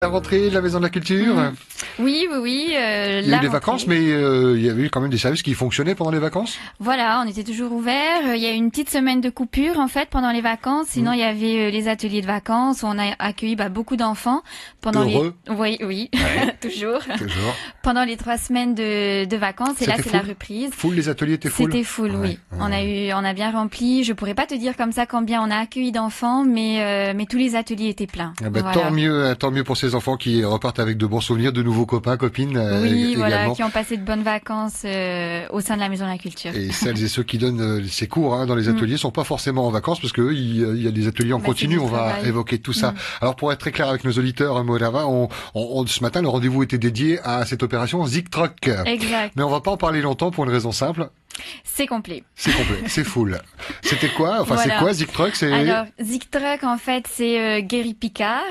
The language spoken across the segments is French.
La rentrée de la Maison de la Culture. Oui, oui, oui. Il y a eu des vacances, mais il y avait eu quand même des services qui fonctionnaient pendant les vacances. Voilà, on était toujours ouverts. Il y a eu une petite semaine de coupure en fait pendant les vacances. Sinon, il y avait les ateliers de vacances où on a accueilli beaucoup d'enfants pendant Heureux. Oui, oui, Ouais. toujours. Toujours. Pendant les 3 semaines de vacances. Et là, C'était c'est la full. reprise. Full, les ateliers étaient full. C'était full, oui. Ouais. On a bien rempli. Je pourrais pas te dire comme ça combien on a accueilli d'enfants, mais tous les ateliers étaient pleins. Ah ben, Voilà. tant mieux pour ces enfants qui repartent avec de bons souvenirs, de nouveaux copains, copines Oui, voilà, également. qui ont passé de bonnes vacances au sein de la Maison de la Culture. Et celles et ceux qui donnent ces cours dans les ateliers sont pas forcément en vacances parce que il y a des ateliers en continu. C'est du On va travail. évoquer tout ça. Alors pour être très clair avec nos auditeurs, Morava, ce matin le rendez-vous était dédié à cette opération Zig Truck. Exact. Mais on va pas en parler longtemps pour une raison simple. C'est complet. C'est complet, c'est full. C'était quoi? Enfin, Voilà. c'est quoi Zig Truck? C'est Alors, Zig Truck, en fait, c'est Guéry Picard.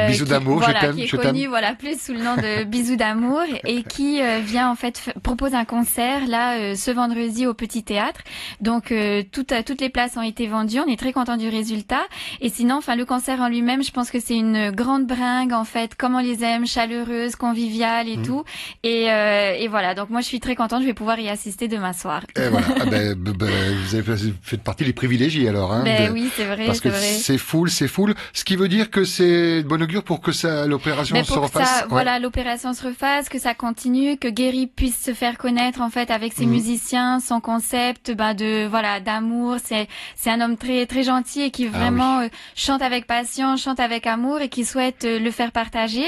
Bisous d'amour, voilà, je t'aime, qui est je connu, t'aime. voilà, plus sous le nom de Bisous d'amour et qui vient, en fait, propose un concert, là, ce vendredi au Petit Théâtre. Donc, toutes les places ont été vendues. On est très contents du résultat. Et sinon, enfin, le concert en lui-même, je pense que c'est une grande bringue, en fait, comme on les aime, chaleureuse, conviviale et tout. Et voilà. Donc, moi, je suis très contente. Je vais pouvoir y assister demain soir. Et voilà. Ah vous avez fait partie des privilégiés alors, Oui, c'est vrai, parce que c'est vrai. c'est full, c'est full. Ce qui veut dire que c'est de bon augure pour que l'opération se Pour que refasse. ça, voilà, l'opération se refasse, que ça continue, que Guéry puisse se faire connaître en fait avec ses musiciens, son concept, d'amour. C'est un homme très très gentil et qui vraiment chante avec passion, chante avec amour et qui souhaite le faire partager.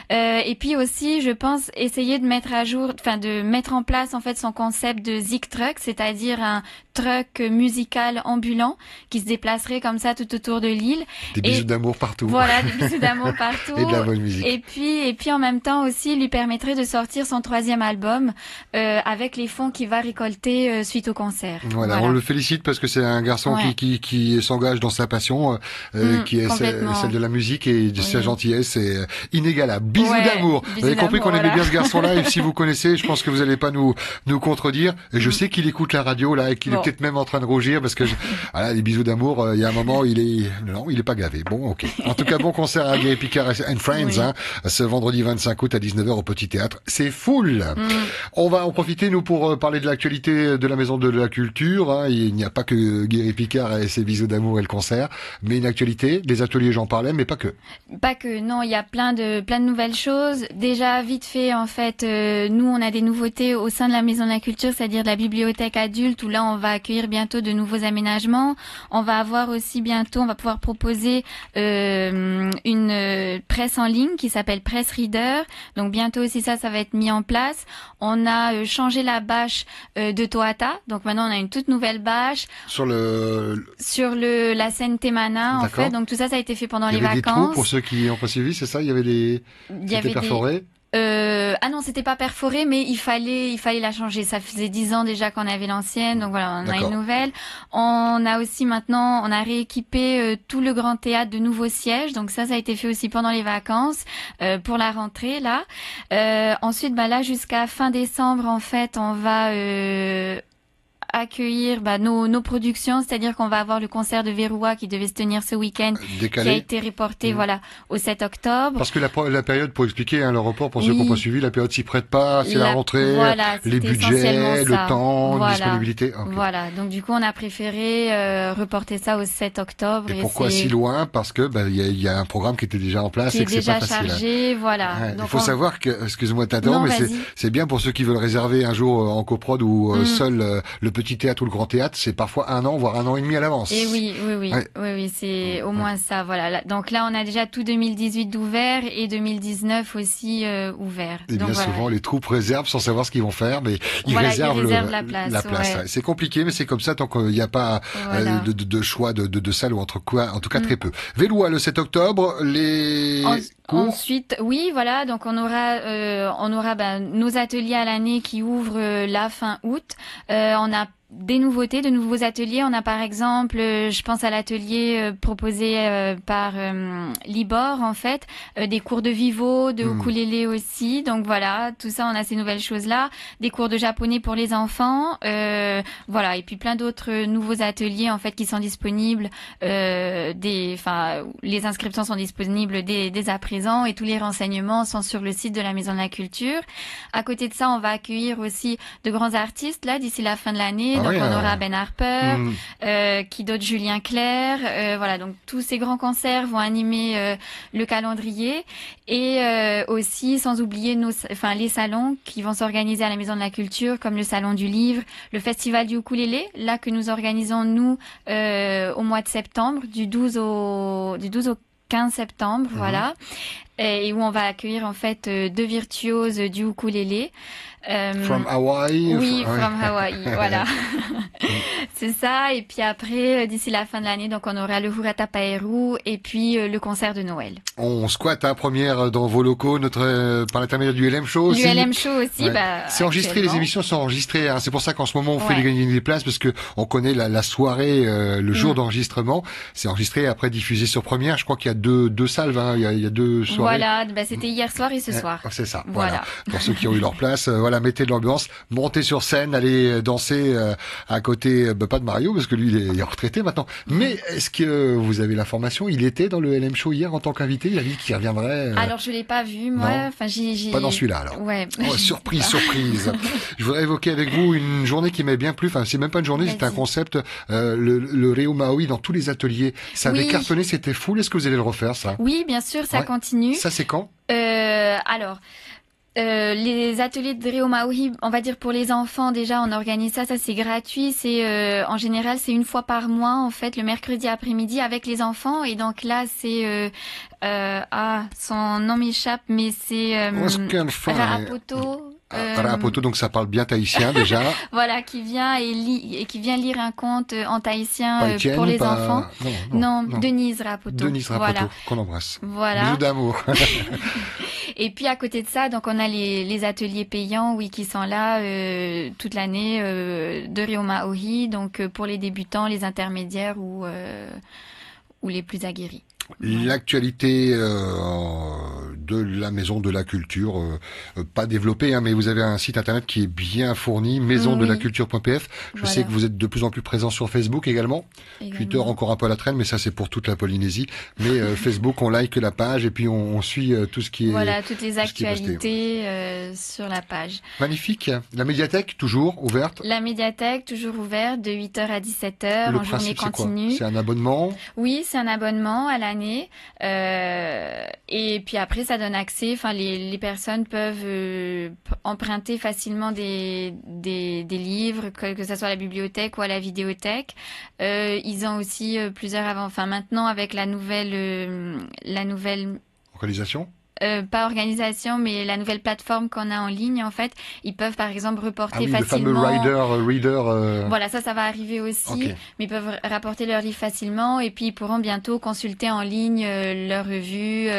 Et puis aussi, je pense essayer de mettre à jour, de mettre en place en fait son concept de Zig Truck, c'est-à-dire un truck musical ambulant qui se déplacerait comme ça tout autour de l'île. Des bisous d'amour partout. Voilà, des bisous d'amour partout. Et de la bonne musique. Et puis en même temps aussi lui permettrait de sortir son 3e album avec les fonds qu'il va récolter suite au concert. Voilà, on le félicite parce que c'est un garçon qui s'engage dans sa passion, qui est celle de la musique et de sa gentillesse, c'est inégalable. Bisous d'amour. Vous avez compris qu'on aimait bien ce garçon-là et si vous connaissez, je pense que vous n'allez pas nous contredire. Et je sais qu'il écoute la radio là et qu'il est peut-être même en train de rougir parce que voilà, les bisous d'amour, il y a un moment il est pas gavé. Bon, ok. En tout cas, bon concert à Guéry Picard and Friends, ce vendredi 25 août à 19h au Petit Théâtre. C'est full. On va en profiter nous pour parler de l'actualité de la Maison de la Culture. Il n'y a pas que Guéry Picard et ses bisous d'amour et le concert, mais une actualité, des ateliers j'en parlais, mais pas que. Pas que, non, il y a plein de nouvelles choses. Déjà, vite fait, en fait, nous, on a des nouveautés au sein de la Maison de la Culture, c'est-à-dire de la bibliothèque adulte, où là, on va accueillir bientôt de nouveaux aménagements. On va avoir aussi bientôt, on va pouvoir proposer une presse en ligne qui s'appelle Press Reader. Donc bientôt aussi ça va être mis en place. On a changé la bâche de Toata. Donc maintenant, on a une toute nouvelle bâche. Sur la scène Temana, en fait. Donc tout ça a été fait pendant les vacances. Il y avait des trous pour ceux qui n'ont pas suivi, c'est ça? Il y avait c'était perforé? Ah non, c'était pas perforé, mais il fallait la changer. Ça faisait 10 ans déjà qu'on avait l'ancienne, donc voilà, on a une nouvelle. On a aussi maintenant, on a rééquipé tout le grand théâtre de nouveaux sièges, donc ça a été fait aussi pendant les vacances pour la rentrée là. Ensuite, là jusqu'à fin décembre, en fait, on va accueillir nos productions, c'est-à-dire qu'on va avoir le concert de Verroua qui devait se tenir ce week-end, qui a été reporté au 7 octobre. Parce que la période, pour expliquer le report, pour ceux qui n'ont pas suivi, la période s'y prête pas, c'est la rentrée, les budgets, le temps, la disponibilité. Okay. Voilà, donc du coup on a préféré reporter ça au 7 octobre. Et pourquoi si loin? Parce que il y a un programme qui était déjà en place et que c'est pas facile. Chargé, voilà. Il faut savoir que, excuse-moi t'attends, mais c'est bien pour ceux qui veulent réserver un jour en coprod ou seul le Petit Théâtre ou le Grand Théâtre, c'est parfois 1 an, voire 1 an et demi à l'avance. Et oui, c'est au moins ça, voilà. Donc là, on a déjà tout 2018 d'ouvert et 2019 aussi ouvert. Et bien souvent, les troupes réservent sans savoir ce qu'ils vont faire, mais ils réservent la place. C'est compliqué, mais c'est comme ça tant qu'il n'y a pas de choix de salle ou en tout cas très peu. Vélois le 7 octobre, les cours. Ensuite, donc on aura nos ateliers à l'année qui ouvrent la fin août. On a des nouveautés, de nouveaux ateliers. On a par exemple, je pense à l'atelier proposé par Libor en fait, des cours de vivo, de ukulélé aussi. Donc voilà, tout ça, on a ces nouvelles choses-là. Des cours de japonais pour les enfants, voilà, et puis plein d'autres nouveaux ateliers en fait qui sont disponibles. Les inscriptions sont disponibles dès à présent et tous les renseignements sont sur le site de la Maison de la Culture. À côté de ça, on va accueillir aussi de grands artistes là d'ici la fin de l'année. Donc on aura Ben Harper, qui d'autre, Julien Clerc, voilà, donc tous ces grands concerts vont animer le calendrier et aussi sans oublier les salons qui vont s'organiser à la Maison de la Culture comme le salon du livre, le festival du ukulélé, là que nous organisons nous au mois de septembre du 12 au 15 septembre, voilà, et où on va accueillir en fait 2 virtuoses du ukulélé. From Hawaii. Oui, from Hawaii, voilà. C'est ça. Et puis après, d'ici la fin de l'année, donc on aura le Hurata Paeru et puis le concert de Noël. On squatte à première dans vos locaux, par l'intermédiaire du LM Show aussi. Du LM Show aussi, c'est enregistré, les émissions sont enregistrées. Hein. C'est pour ça qu'en ce moment on fait gagner des places parce que on connaît la soirée, le jour d'enregistrement. C'est enregistré après diffusé sur première. Je crois qu'il y a deux salves. Hein. Il y a 2 soirées. Voilà, c'était hier soir et ce soir. C'est ça. Voilà. Pour ceux qui ont eu leur place, voilà, mettez de l'ambiance, montez sur scène, allez danser à côté, pas de Mario parce que lui il est retraité maintenant. Mais est-ce que vous avez l'information? Il était dans le LM Show hier en tant qu'invité. Il a dit qu'il reviendrait. Alors je l'ai pas vu moi. Enfin pas dans celui-là alors. Ouais. Oh, surprise. Je voudrais évoquer avec vous une journée qui m'est bien plu. Enfin c'est même pas une journée, c'est un concept. Le Reo Maui dans tous les ateliers. Ça avait cartonné, c'était fou. Est-ce que vous allez le refaire ça? Oui, bien sûr, ça continue. Ça c'est quand? Les ateliers de Reo Maui, on va dire pour les enfants déjà, on organise ça c'est gratuit. C'est en général c'est une fois par mois en fait, le mercredi après-midi avec les enfants. Et donc là c'est son nom m'échappe, mais c'est Raapoto. Raapoto, donc ça parle bien tahitien déjà. Voilà, qui vient et qui vient lire un conte en tahitien pour les enfants. Non, Denise Raapoto. Denise Raapoto, voilà. Qu'on embrasse. Voilà. Bisous d'amour. Et puis à côté de ça, donc on a les ateliers payants, qui sont là toute l'année de Reo Maui, donc pour les débutants, les intermédiaires ou les plus aguerris. L'actualité de la Maison de la Culture, pas développée, hein, mais vous avez un site internet qui est bien fourni, maisondelaculture.pf. Je sais que vous êtes de plus en plus présent sur Facebook également. Twitter encore un peu à la traîne, mais ça c'est pour toute la Polynésie. Mais Facebook, on like la page et puis on suit tout ce qui est... Voilà, toutes les actualités sur la page. Magnifique. La médiathèque, toujours ouverte? La médiathèque, toujours ouverte, de 8h à 17h, en journée continue. C'est un abonnement? Oui, c'est un abonnement à l'année. Et puis après ça donne accès, les personnes peuvent emprunter facilement des livres, que ça soit à la bibliothèque ou à la vidéothèque. Ils ont aussi plusieurs maintenant avec la nouvelle localisation. Pas organisation, mais la nouvelle plateforme qu'on a en ligne, en fait, ils peuvent par exemple reporter facilement. Le fameux reader. Voilà, ça va arriver aussi. Mais ils peuvent rapporter leurs livres facilement et puis ils pourront bientôt consulter en ligne leurs revues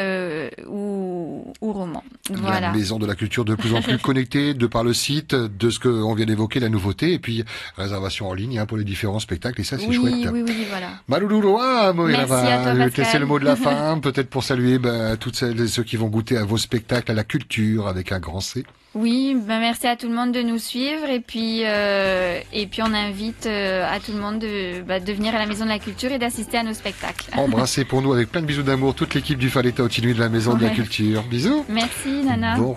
ou romans. Voilà. La Maison de la Culture de plus en plus connectée de par le site, de ce qu'on vient d'évoquer, la nouveauté, et puis réservation en ligne pour les différents spectacles, et ça c'est chouette. Oui, voilà. Maluluroa, merci à toi, Pascal. C'est le mot de la fin, peut-être pour saluer toutes celles et ceux qui vont goûter à vos spectacles, à la culture avec un grand C. Oui, merci à tout le monde de nous suivre et puis on invite à tout le monde de venir à la Maison de la Culture et d'assister à nos spectacles. Embrassez pour nous avec plein de bisous d'amour toute l'équipe du Faleta Otinui de la Maison de la Culture. Bisous. Merci Nana. Bon